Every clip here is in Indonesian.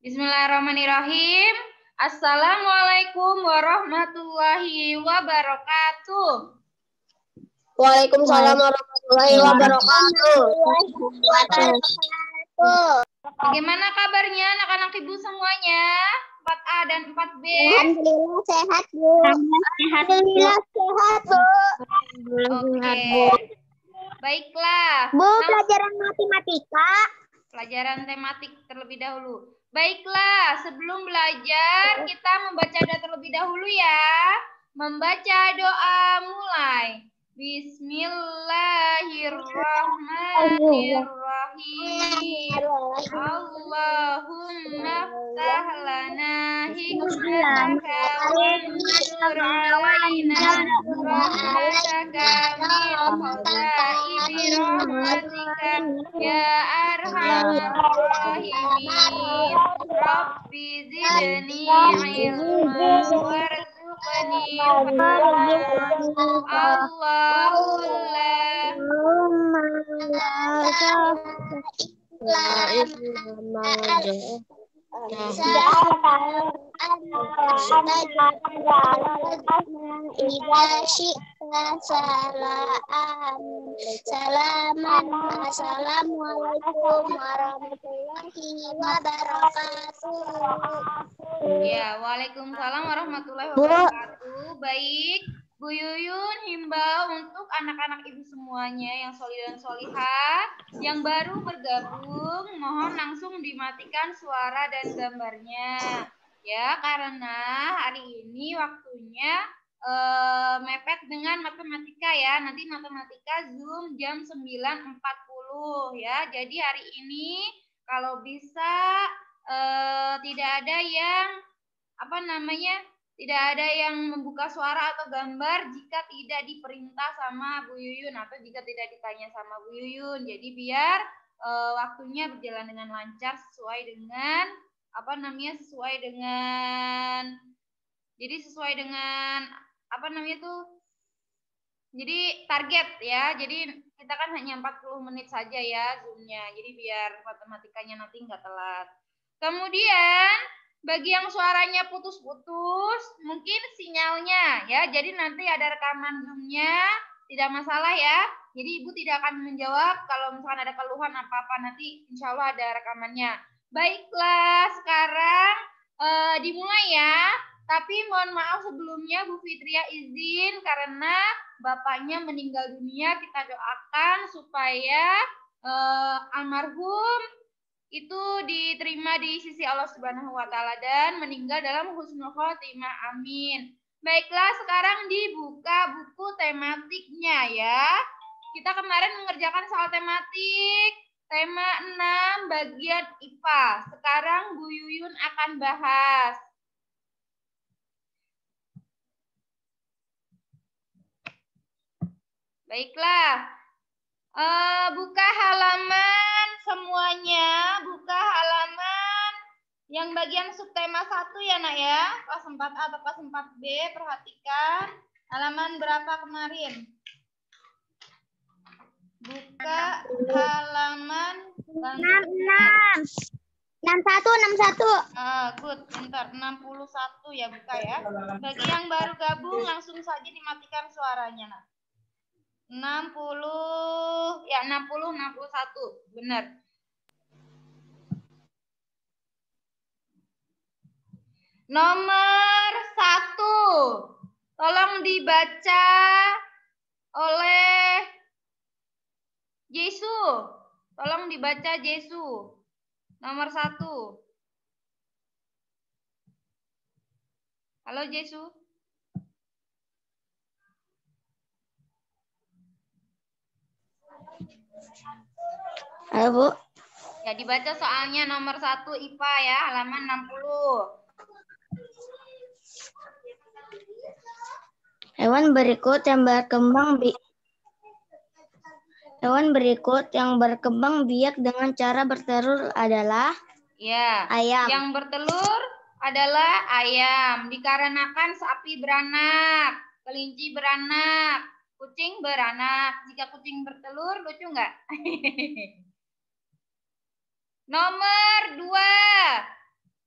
Bismillahirrahmanirrahim. Assalamualaikum warahmatullahi wabarakatuh. Waalaikumsalam warahmatullahi wabarakatuh. Bagaimana kabarnya anak-anak ibu semuanya? 4A dan 4B. Alhamdulillah sehat, Bu. Alhamdulillah sehat, Bu. Oke. Baiklah. Bu, pelajaran matematika. Pelajaran tematik terlebih dahulu. Baiklah, sebelum belajar kita membaca doa terlebih dahulu ya. Membaca doa mulai. Bismillahirrahmanirrahim. Allahumma ftah lana hikmataka wansur alaina rahmataka min khaza'ini rahmatika ya arhamar rahimin. Rabbi zidni ilma warzuqni Assalamualaikum warahmatullahi wabarakatuh. Ya, waalaikumsalam warahmatullahi wabarakatuh. Baik, Bu Yuyun himbau untuk anak-anak ibu semuanya yang solih dan solihah yang baru bergabung, mohon langsung dimatikan suara dan gambarnya. Ya, karena hari ini waktunya mepet dengan matematika ya. Nanti matematika Zoom jam 9.40 ya. Jadi hari ini kalau bisa tidak ada yang tidak ada yang membuka suara atau gambar jika tidak diperintah sama Bu Yuyun atau jika tidak ditanya sama Bu Yuyun. Jadi biar waktunya berjalan dengan lancar sesuai dengan jadi target ya. Jadi kita kan hanya 40 menit saja ya Zoom-nya. Jadi biar matematikanya nanti nggak telat. Kemudian bagi yang suaranya putus-putus, mungkin sinyalnya ya. Jadi nanti ada rekaman Zoom-nya, tidak masalah ya. Jadi Ibu tidak akan menjawab kalau misalkan ada keluhan apa-apa, nanti insya Allah ada rekamannya. Baiklah, sekarang dimulai ya. Tapi mohon maaf sebelumnya Bu Fitria izin karena bapaknya meninggal dunia, kita doakan supaya almarhum itu diterima di sisi Allah Subhanahu wa taala dan meninggal dalam husnul khotimah. Amin. Baiklah, sekarang dibuka buku tematiknya ya. Kita kemarin mengerjakan soal tematik tema 6 bagian IPA. Sekarang Bu Yuyun akan bahas. Baiklah. Buka halaman semuanya, buka halaman yang bagian subtema 1 ya nak ya, kelas 4A atau kelas 4B, perhatikan halaman berapa kemarin. Buka halaman 61. Good, bentar, 61 ya buka ya. Bagi yang baru gabung langsung saja dimatikan suaranya nak. 61, benar. Nomor 1, tolong dibaca oleh Jesu. Tolong dibaca Jesu. Nomor 1. Halo Jesu. Halo Bu. Ya dibaca soalnya nomor 1 IPA ya, halaman 60. Hewan berikut yang berkembang biak dengan cara bertelur adalah ayam. Yang bertelur adalah ayam. Dikarenakan sapi beranak, kelinci beranak, kucing beranak. Jika kucing bertelur, lucu nggak? Nomor 2.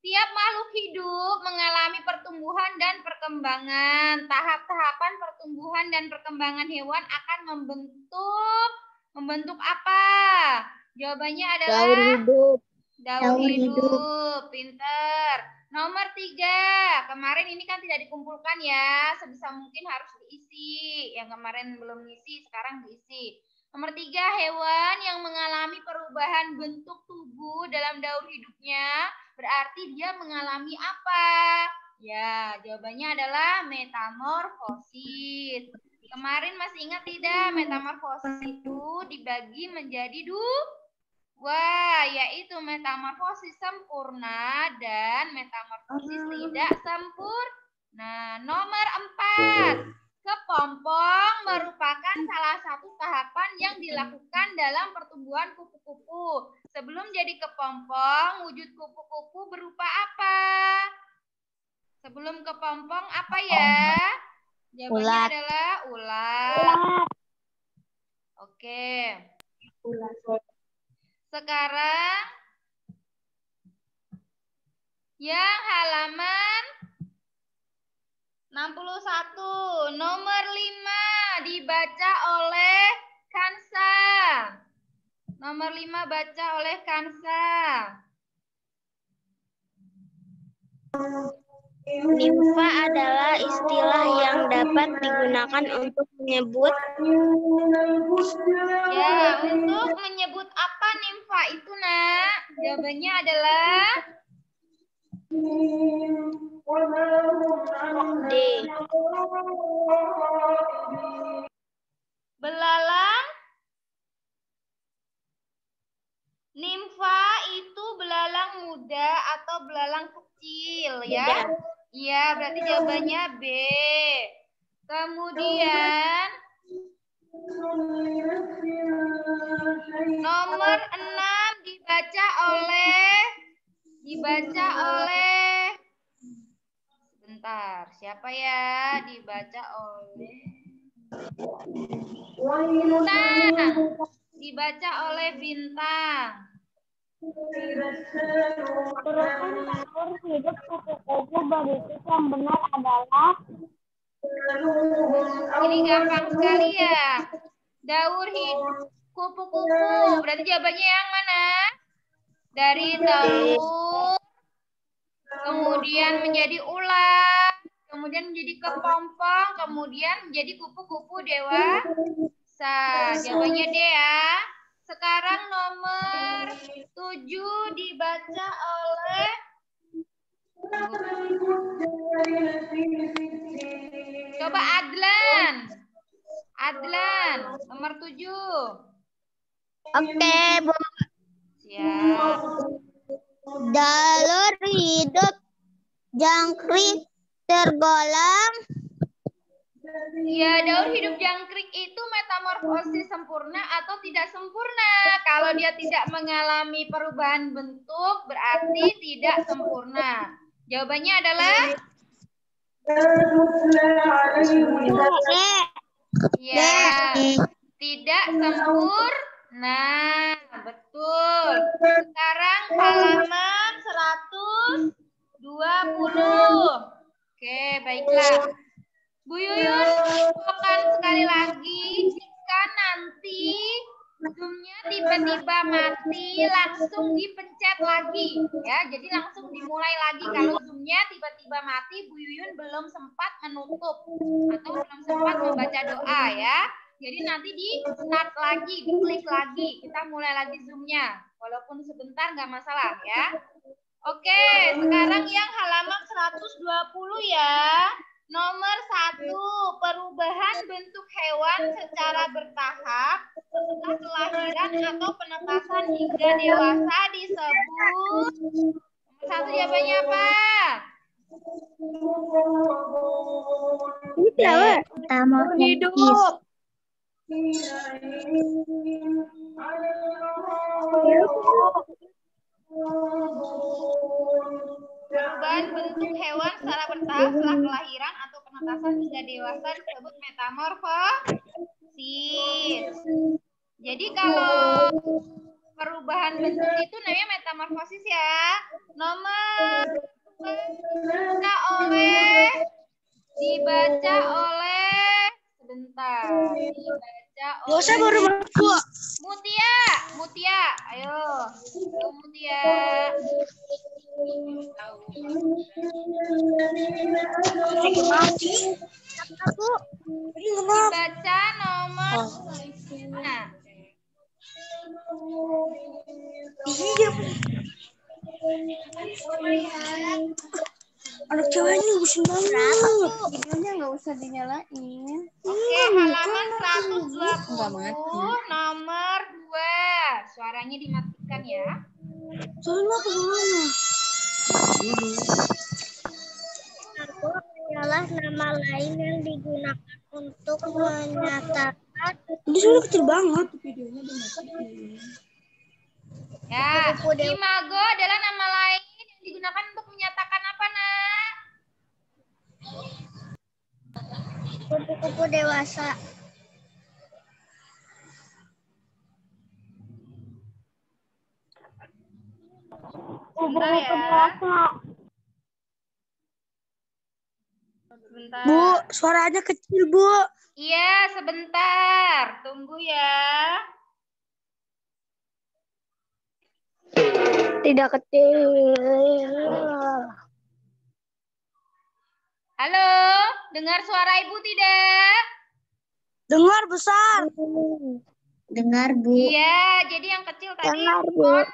Tiap makhluk hidup mengalami pertumbuhan dan perkembangan. Tahap-tahapan pertumbuhan dan perkembangan hewan akan membentuk apa? Jawabannya adalah Daur hidup. Daur hidup. Pinter. Nomor 3. Kemarin ini kan tidak dikumpulkan ya. Sebisa mungkin harus diisi. Yang kemarin belum diisi, sekarang diisi. Nomor 3. Hewan yang mengalami perubahan bentuk tubuh dalam daur hidupnya berarti dia mengalami apa? Ya, jawabannya adalah metamorfosis. Kemarin masih ingat tidak? Metamorfosis itu dibagi menjadi dua, yaitu metamorfosis sempurna dan metamorfosis tidak sempurna. Nomor 4. Kepompong merupakan salah satu tahapan yang dilakukan dalam pertumbuhan kupu-kupu. Sebelum jadi kepompong, wujud kupu-kupu berupa apa? Sebelum kepompong apa ya? Jawabannya adalah ulat. Oke. Sekarang yang halaman 61, nomor 5 dibaca oleh Kansa. Nomor 5 baca oleh Kansa. Nimfa adalah istilah yang dapat digunakan untuk menyebut. Ya, untuk menyebut apa nimfa itu, Nak? Jawabannya adalah D. Belalang. Nimfa itu belalang muda atau belalang kecil ya. Iya, berarti jawabannya B. Kemudian nomor 6 dibaca oleh sebentar, siapa ya? Dibaca oleh Bintang. Dibaca oleh Bintang. Daur hidup kupu-kupu berikut yang benar adalah. Ini gampang sekali ya. Daur hidup kupu-kupu. Berarti jawabannya yang mana? Dari telur, kemudian menjadi ulat, kemudian menjadi kepompong, kemudian menjadi kupu-kupu dewasa. Jawabannya D ya. Sekarang nomor 7 dibaca oleh coba Adlan. Adlan, nomor 7. Oke, Bu. Siap. Daur hidup jangkrik tergolong. Ya, daur hidup jangkrik itu metamorfosis sempurna atau tidak sempurna. Kalau dia tidak mengalami perubahan bentuk, berarti tidak sempurna. Jawabannya adalah? Ya, tidak sempurna. Betul. Sekarang halaman 120. Oke, baiklah. Bu Yuyun, infokan sekali lagi, jika nanti Zoom-nya tiba-tiba mati, langsung dipencet lagi. Ya, jadi langsung dimulai lagi. Kalau Zoom-nya tiba-tiba mati, Bu Yuyun belum sempat menutup atau belum sempat membaca doa ya. Jadi nanti di start lagi, diklik lagi. Kita mulai lagi Zoom-nya. Walaupun sebentar nggak masalah ya. Oke, sekarang yang halaman 120 ya. Nomor 1, perubahan bentuk hewan secara bertahap setelah kelahiran atau penetasan hingga dewasa disebut. Nomor 1 jawabannya apa? Hidup. Perubahan bentuk hewan secara bertahap setelah kelahiran atau penetasan hingga dewasa disebut metamorfosis. Jadi kalau perubahan bentuk itu namanya metamorfosis ya. Nomor dibaca oleh sebentar. Dibaca oleh baru masuk. Mutia. Ayo Mutia. Dibaca nomor. Nah. Anak ceweknya bosan banget. Videonya nggak usah dinyalain. Oke, halaman 120 nomor 2. Suaranya dimatikan ya. Soalnya apa soalnya? Adalah nama lain yang digunakan untuk menyatakan. Ini sudah kecil banget videonya dimatikan. Ya, imago adalah nama lain yang digunakan untuk menyatakan apa, Nak? Kupu-kupu dewasa. Sebentar ya. Sebentar. Bu, suaranya kecil, Bu. Iya, sebentar. Tunggu ya. Tidak kecil. Halo, dengar suara Ibu tidak? Dengar besar. Dengar, Bu. Iya, jadi yang kecil tadi. Dengar, Bu.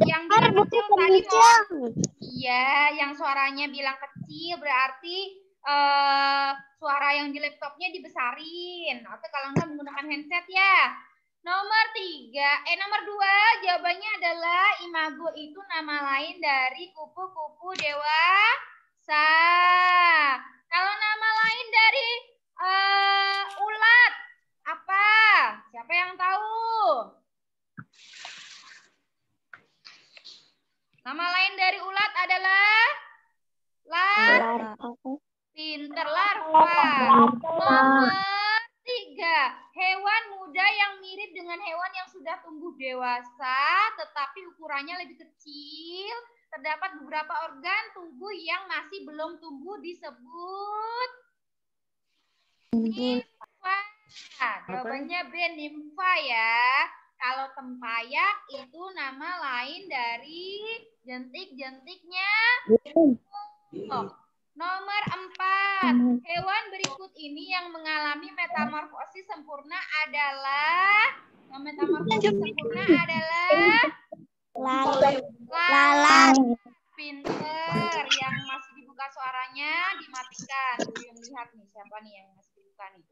Yang bilang kecil tadi Iya, yang suaranya bilang kecil berarti suara yang di laptopnya dibesarin. Atau kalau enggak menggunakan handset ya. Nomor 2 jawabannya adalah imago itu nama lain dari kupu-kupu dewasa. Kalau nama lain dari ulat apa? Siapa yang tahu? Nama lain dari ulat adalah pinter, larva. Nomor 3, hewan muda yang mirip dengan hewan yang sudah tumbuh dewasa, tetapi ukurannya lebih kecil. Terdapat beberapa organ tubuh yang masih belum tumbuh disebut nimfa. Jawabannya B, nimfa ya. Kalau tempayak itu nama lain dari jentik-jentiknya. Nomor 4, hewan berikut ini yang mengalami metamorfosis sempurna adalah lalat. Pinter, yang masih dibuka suaranya dimatikan. Yang lihat nih siapa nih yang masih dibuka nih.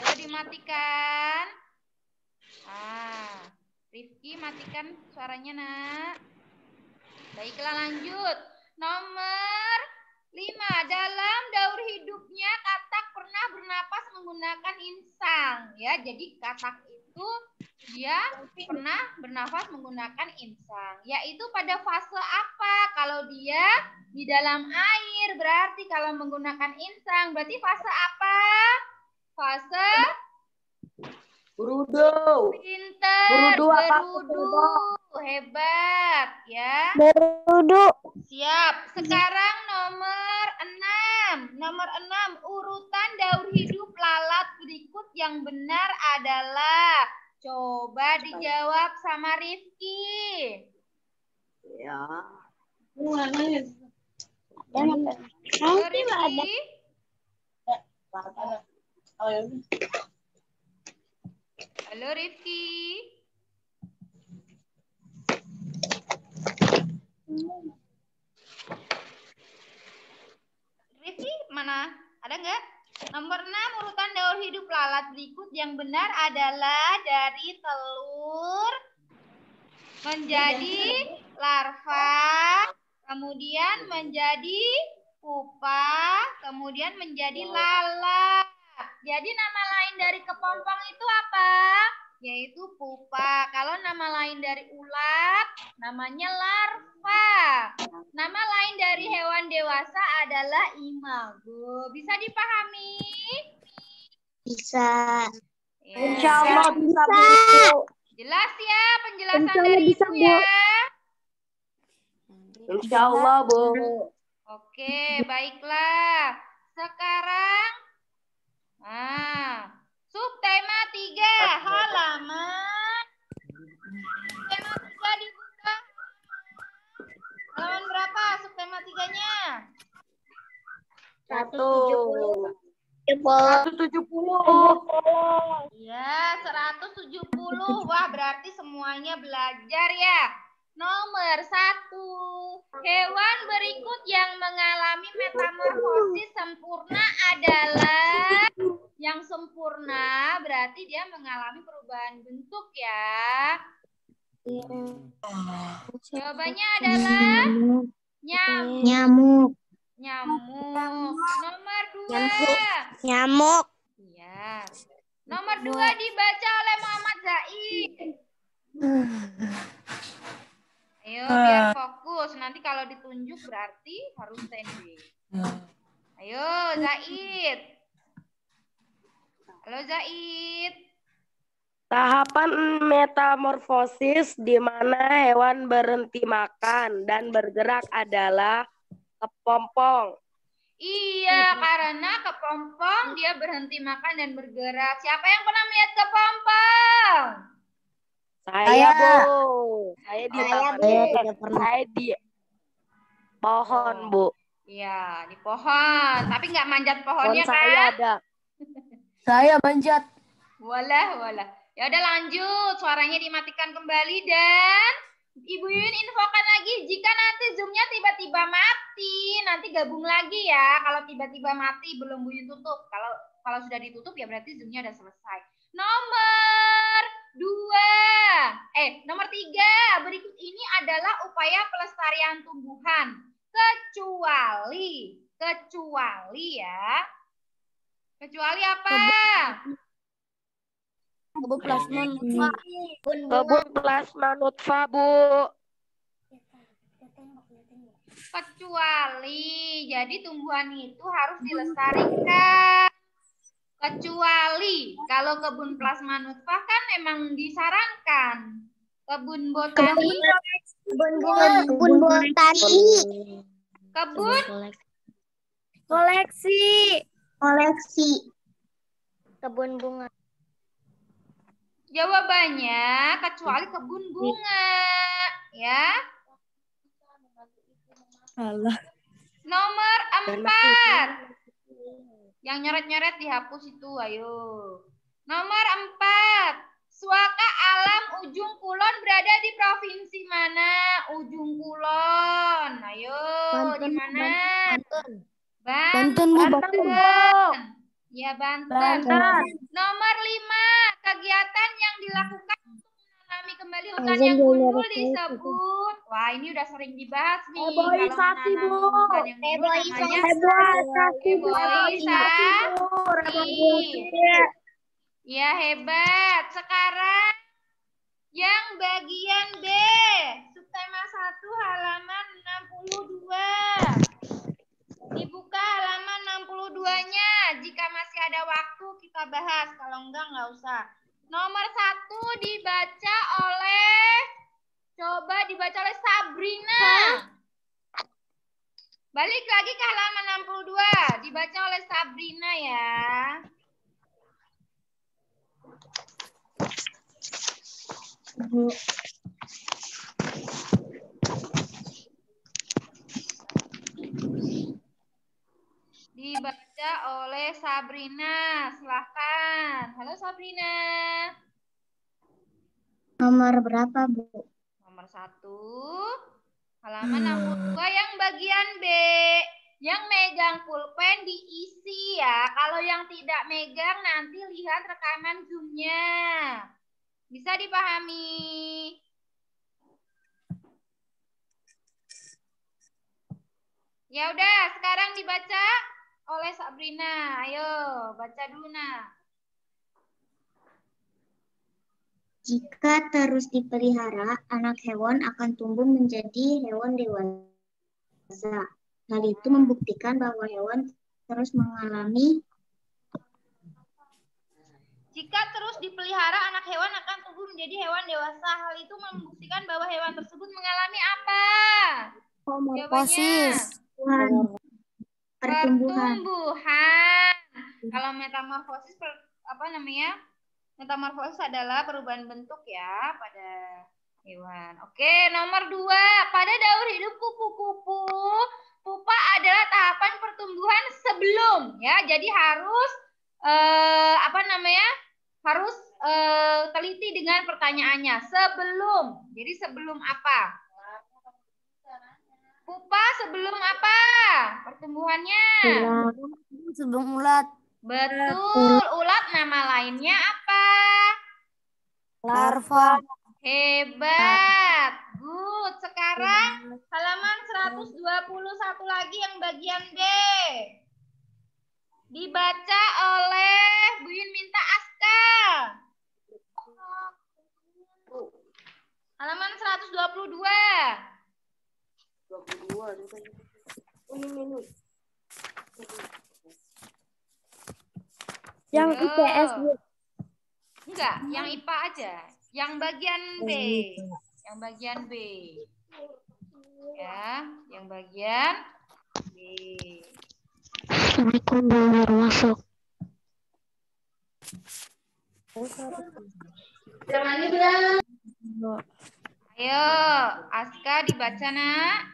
Ayo dimatikan. Rifki matikan suaranya, Nak. Baiklah, lanjut. Nomor 5, dalam daur hidupnya katak pernah bernapas menggunakan insang. Ya, jadi katak itu dia pernah bernafas menggunakan insang. Yaitu pada fase apa? Kalau dia di dalam air, berarti kalau menggunakan insang, berarti fase apa? Fase Berudu. pinter, berudu. Hebat ya. Berudu. Siap. Sekarang nomor 6. Nomor 6, urutan daur hidup lalat berikut yang benar adalah. Coba dijawab sama Rifki. Ya. Halo Rifki. Halo Rifki. Rifki mana? Ada nggak? Nomor 6, urutan daur hidup lalat berikut yang benar adalah dari telur menjadi larva, kemudian menjadi pupa, kemudian menjadi lalat. Jadi nama lain dari kepompong itu apa? Yaitu pupa. Kalau nama lain dari ulat, namanya larva. Nama lain dari hewan dewasa adalah imago. Bisa dipahami? Bisa. Ya. Insya Allah bisa, Bu. Jelas ya penjelasan dari Ibu ya? Insya Allah, Bu. Oke, baiklah. Sekarang, subtema 3, halaman. Subtema 3 dibuka. Halaman berapa subtema 3-nya? 170. 170. Ya, 170. Wah, berarti semuanya belajar ya. Nomor 1. Hewan berikut yang mengalami metamorfosis sempurna adalah yang sempurna berarti dia mengalami perubahan bentuk ya. Jawabannya adalah Nyamuk. nyamuk. Nomor 2. Nyamuk. Iya. Nomor 2 dibaca oleh Muhammad Zaid. Ayo biar fokus. Nanti kalau ditunjuk berarti harus standing. Ayo Zaid. Halo Zaid. Tahapan metamorfosis di mana hewan berhenti makan dan bergerak adalah kepompong. Iya, karena kepompong dia berhenti makan dan bergerak. Siapa yang pernah melihat kepompong? Saya, Bu. Saya di taman. tidak pernah. Saya di pohon, Bu. Iya, di pohon. Tapi nggak manjat pohonnya Pohon saya kan? ada. Saya manjat. Walah. Ya udah lanjut. Suaranya dimatikan kembali dan Ibu Yuyun infokan lagi jika nanti Zoom-nya tiba-tiba mati, nanti gabung lagi ya. Kalau tiba-tiba mati belum Bu Yuyun tutup. Kalau sudah ditutup ya berarti Zoom-nya udah selesai. Nomor 3. Berikut ini adalah upaya pelestarian tumbuhan. Kecuali ya. Kecuali apa? Kebun plasma nutfah. Kebun plasma nutfah, Bu. Kecuali, jadi tumbuhan itu harus dilestarikan. Kecuali, kalau kebun plasma nutfah kan memang disarankan. Kebun botani. Kebun botani. Kebun Koleksi. Kebun bunga. Jawabannya kecuali kebun bunga, ya. Allah. Nomor 4. Yang nyoret-nyoret dihapus itu, ayo. Nomor 4. Suaka alam Ujung Kulon berada di provinsi mana? Ujung Kulon. Ayo, di mana? Banten, Bu. Ya, Banten. Nomor 5. Kegiatan yang dilakukan untuk menanami kembali hutan yang gundul disebut. Wah, ini udah sering dibahas nih. Heboisasi, Bu. Hutan yang gundul namanya heboisasi. Ya, hebat. Sekarang yang bagian B. Subtema 1 halaman 62. Dibuka halaman 62-nya. Jika masih ada waktu kita bahas. Kalau enggak usah. Nomor 1 coba dibaca oleh Sabrina. Balik lagi ke halaman 62. Dibaca oleh Sabrina ya. Dibaca oleh Sabrina. Silahkan. Halo Sabrina. Nomor berapa, Bu? Nomor 1. Halaman 62 yang bagian B. Yang megang pulpen diisi ya. Kalau yang tidak megang nanti lihat rekaman Zoom-nya. Bisa dipahami? Ya udah, sekarang dibaca oleh Sabrina. Ayo, baca dulu, Nah. Jika terus dipelihara, anak hewan akan tumbuh menjadi hewan dewasa. Hal itu membuktikan bahwa hewan terus mengalami Jika terus dipelihara, anak hewan akan tumbuh menjadi hewan dewasa. Hal itu membuktikan bahwa hewan tersebut mengalami apa? Jawabannya pertumbuhan. Kalau metamorfosis metamorfosis adalah perubahan bentuk ya pada hewan. Oke, nomor 2. Pada daur hidup kupu-kupu, pupa adalah tahapan pertumbuhan sebelum ya. Jadi harus harus teliti dengan pertanyaannya. Sebelum. Jadi sebelum apa? Pupa sebelum apa? Pertumbuhannya. Sebelum ulat. Betul. Ulat nama lainnya apa? Larva. Hebat. Good. Sekarang halaman 121 lagi yang bagian B. Dibaca oleh Bu Yun minta Aska. Halaman 122. Yang IPS, Bu. Enggak, yang IPA aja. Yang bagian B. Yang bagian B. Ya, yang bagian B. Assalamualaikum baru masuk. Ayo, Aska dibaca, Nak.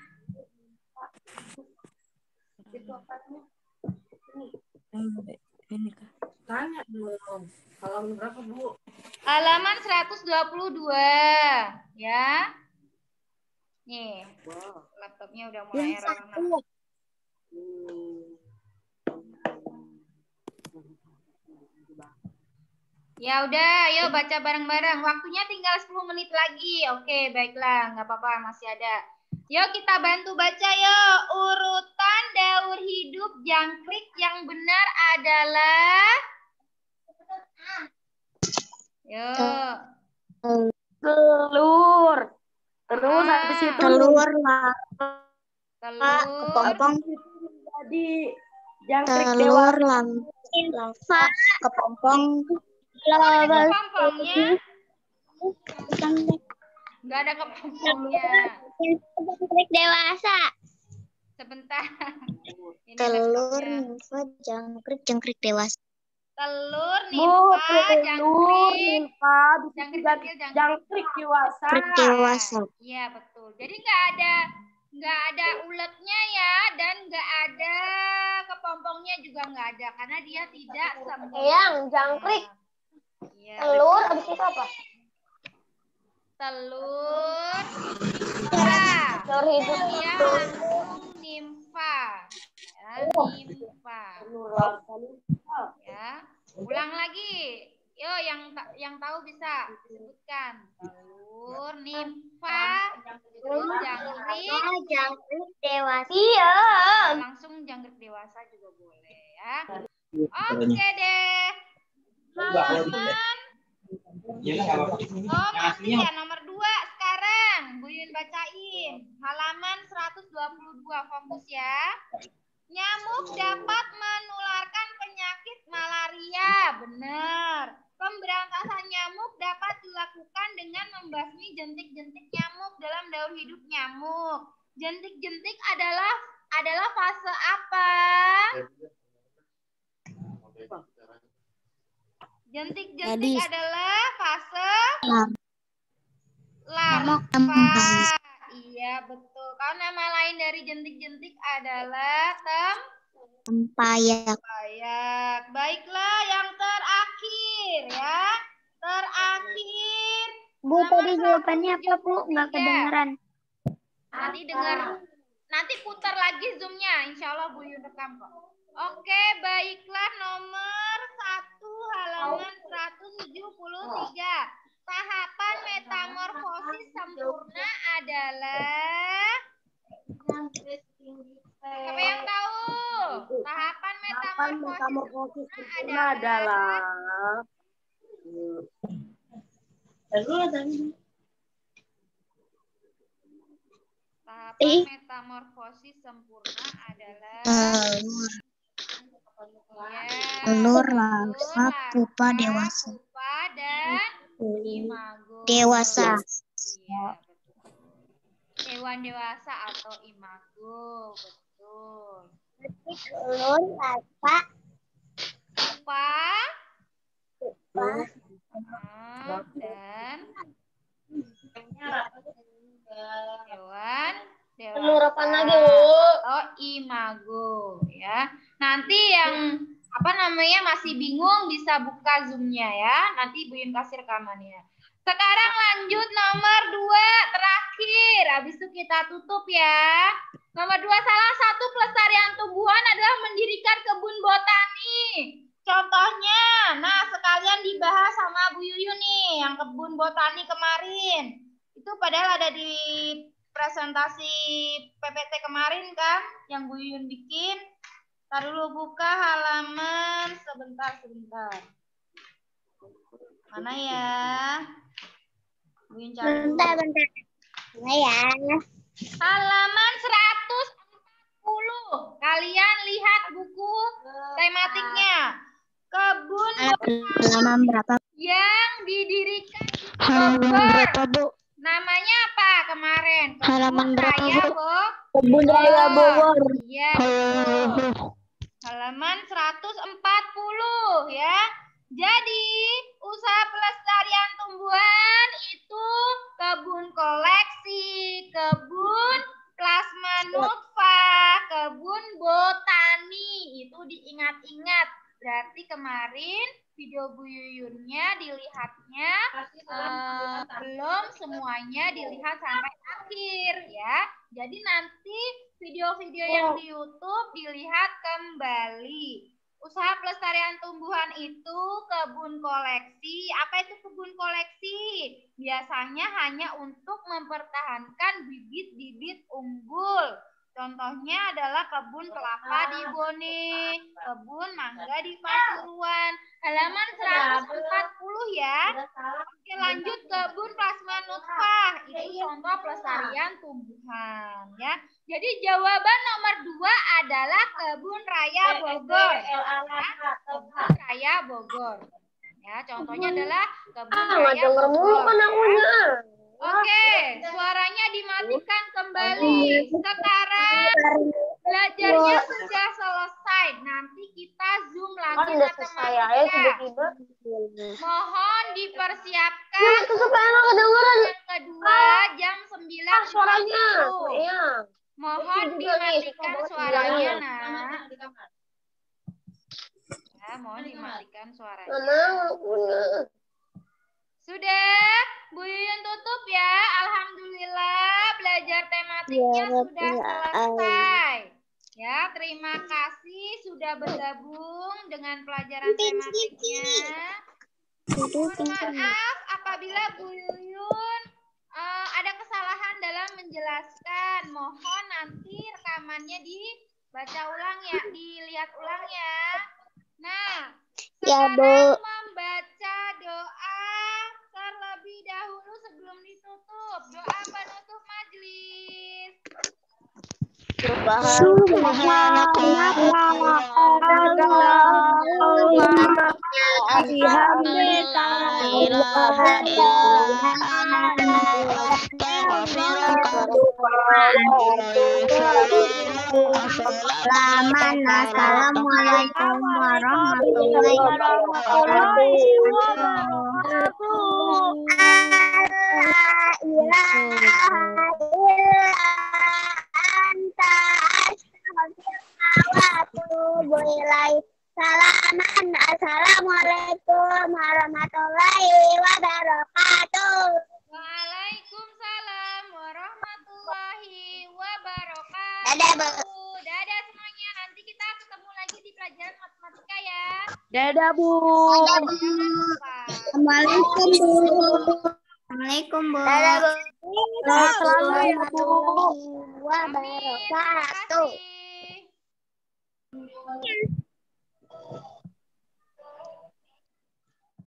Tanya belum. Halaman berapa, Bu? Halaman 122. Ya. Nih, laptopnya udah mulai error. Ya udah, ayo baca bareng-bareng. Waktunya tinggal 10 menit lagi. Oke, baiklah, nggak apa-apa, masih ada. Yuk kita bantu baca yuk. Urutan daur hidup jangkrik yang benar adalah yuk. Telur. Terus habis itu Telur, kepompong jadi jangkrik telur, dewasa. kepompong. Kepompongnya nggak ada kepompongnya. Jangkrik dewasa. Sebentar. Ini Telur, laptopnya. nimfa, jangkrik dewasa. Telur, nimfa, jangkrik. Jangkrik dewasa. Jangkrik dewasa. Iya betul. Jadi nggak ada uletnya ya, dan nggak ada kepompongnya juga nggak ada karena dia tidak sempurna. Yang jangkrik. Iya. Telur habis itu apa? Telur, nimfa. Telur hidup. Dia langsung nimfa. Ya, nimfa. Ya. Ulang lagi. Yo, yang tahu bisa disebutkan. Telur, nimfa, terus Jangkrik dewasa. Iya. langsung jangkrik dewasa juga boleh ya. Oke deh. Halaman masih ya nomor 2 sekarang. Bu Yun bacain. Halaman 122, fokus ya. Nyamuk dapat menularkan penyakit malaria. Benar. Pemberantasan nyamuk dapat dilakukan dengan membasmi jentik-jentik nyamuk dalam daur hidup nyamuk. Jentik-jentik adalah fase apa? Jentik-jentik adalah fase larva. Iya betul. Kalau nama lain dari jentik-jentik adalah Tempayak. Baiklah, yang terakhir ya. Terakhir. Bu, tadi jawabannya apa, Bu? Nggak kedengeran. Nanti putar lagi zoomnya. Insya Allah Bu Yun rekam kok. Oke, baiklah nomor 1 halaman 173. Tahapan metamorfosis sempurna adalah siapa yang tahu? Tahapan metamorfosis sempurna adalah tahapan metamorfosis sempurna adalah telur, larva, pupa, dewasa. Pupa dan imago. Dewasa. Iya, betul. Hewan dewasa atau imago, betul. Telur, larva, Pupa pupa, dan hewan Telur dewasa apa lagi, Bu? atau imago ya. Nanti yang masih bingung bisa buka Zoom-nya ya. Nanti Bu Yun kasih rekamannya. Sekarang lanjut nomor 2 terakhir. Habis itu kita tutup ya. Nomor 2, salah satu pelestarian tumbuhan adalah mendirikan kebun botani. Contohnya, nah sekalian dibahas sama Bu Yuyu nih, yang kebun botani kemarin. Itu padahal ada di presentasi PPT kemarin kan, yang Bu Yuyun bikin. Ntar dulu buka halaman sebentar. Mana ya? Bu Yuyun cari dulu. bentar. Nah ya. Halaman 140. Kalian lihat buku tematiknya. Kebun Halaman berapa? yang didirikan Halaman berapa, Bu? namanya apa kemarin? Halaman berapa, Raya Bu? Kebun Raya Bogor. Iya, betul. Halaman 140 ya. Jadi, usaha pelestarian tumbuhan itu kebun koleksi, kebun plasma nutfah, kebun botani. Itu diingat-ingat. Berarti kemarin video Bu Yuyunnya dilihatnya belum semuanya dilihat sampai akhir ya. Jadi nanti video-video yang di YouTube dilihat kembali. Usaha pelestarian tumbuhan itu kebun koleksi. Apa itu kebun koleksi? Biasanya hanya untuk mempertahankan bibit-bibit unggul. Contohnya adalah kebun kelapa di Bone, kebun mangga di Pasuruan. Halaman 140 ya. Oke, lanjut kebun plasma nutfah. Itu contoh pelestarian tumbuhan ya. Jadi jawaban nomor 2 adalah kebun raya Bogor. Kebun raya Bogor. Ya, contohnya adalah kebun raya Bogor. Oke, suaranya dimatikan kembali. Sekarang belajarnya sudah selesai. Nanti kita Zoom lagi matematika. Mohon dipersiapkan yang kedua jam 9.40. Suaranya. Mohon dimatikan suaranya, Nak. Ya, mohon dimatikan suaranya. Sudah, Bu Yuyun tutup ya. Alhamdulillah belajar tematiknya sudah selesai. Ya, terima kasih sudah bergabung dengan pelajaran tematiknya. Mohon maaf apabila Bu Yuyun ada kesalahan dalam menjelaskan. Mohon nanti rekamannya dibaca ulang ya, dilihat ulang ya. Nah, sekarang membaca doa terlebih dahulu sebelum ditutup. Doa penutup majelis. Assalamualaikum warahmatullahi Assalamualaikum warahmatullahi wabarakatuh. Waalaikumsalam warahmatullahi wabarakatuh. Dadah, Bu. Dadah semuanya. Nanti kita ketemu lagi di pelajaran matematika ya. Dadah, Bu. Jangan lupa. Assalamualaikum, Bu. Assalamualaikum, Bu. Dadah, Bu. Sehat selalu ya, Bu. Wabarakatuh. Amin. Terima kasih.